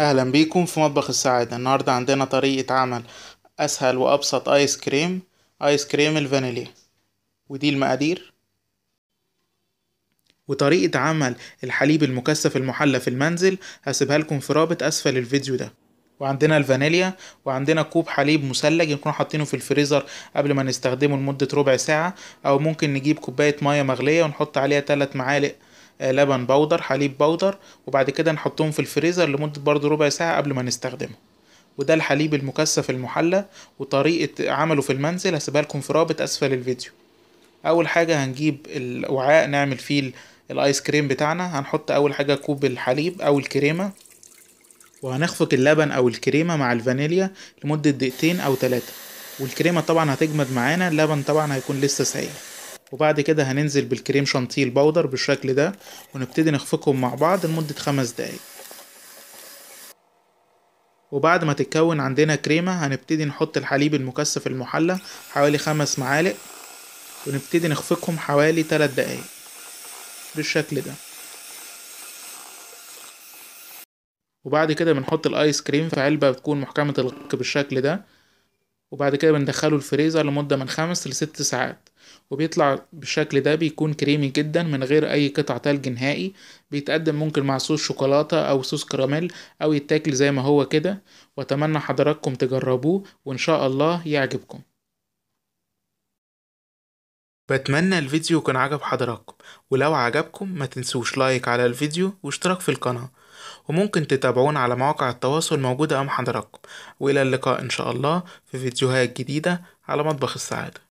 اهلا بيكم في مطبخ السعادة. النهاردة عندنا طريقة عمل اسهل وابسط ايس كريم الفانيليا، ودي المقادير. وطريقة عمل الحليب المكثف المحلى في المنزل هسيبها لكم في رابط اسفل الفيديو ده. وعندنا الفانيليا، وعندنا كوب حليب مثلج نكون حاطينه في الفريزر قبل ما نستخدمه لمدة ربع ساعة، او ممكن نجيب كوباية مية مغلية ونحط عليها 3 معالق لبن بودر، حليب بودر، وبعد كده نحطهم في الفريزر لمدة برضو ربع ساعة قبل ما نستخدمه. وده الحليب المكثف المحلى، وطريقة عمله في المنزل هسيبها لكم في رابط اسفل الفيديو. اول حاجة هنجيب الوعاء نعمل فيه الايس كريم بتاعنا. هنحط اول حاجة كوب الحليب او الكريمة، وهنخفق اللبن او الكريمة مع الفانيليا لمدة دقيقتين او 3. والكريمة طبعا هتجمد معانا، اللبن طبعا هيكون لسه سايل. وبعد كده هننزل بالكريم شانتيه البودر بالشكل ده، ونبتدي نخفقهم مع بعض لمدة 5 دقايق. وبعد ما تتكون عندنا كريمة هنبتدي نحط الحليب المكثف المحلى حوالي 5 معالق، ونبتدي نخفقهم حوالي 3 دقايق بالشكل ده. وبعد كده بنحط الايس كريم في علبة بتكون محكمة الغلق بالشكل ده، وبعد كده بندخله الفريزر لمدة من 5 ل6 ساعات. وبيطلع بالشكل ده، بيكون كريمي جدا من غير اي قطع تلج نهائي. بيتقدم ممكن مع صوص شوكولاتة او صوص كراميل، او يتاكل زي ما هو كده. واتمنى حضراتكم تجربوه وان شاء الله يعجبكم. بتمنى الفيديو يكون عجب حضراتكم، ولو عجبكم ما تنسوش لايك على الفيديو واشتراك في القناة. وممكن تتابعونا على مواقع التواصل موجودة أمام حضراتكم. وإلى اللقاء إن شاء الله في فيديوهات جديدة على مطبخ السعادة.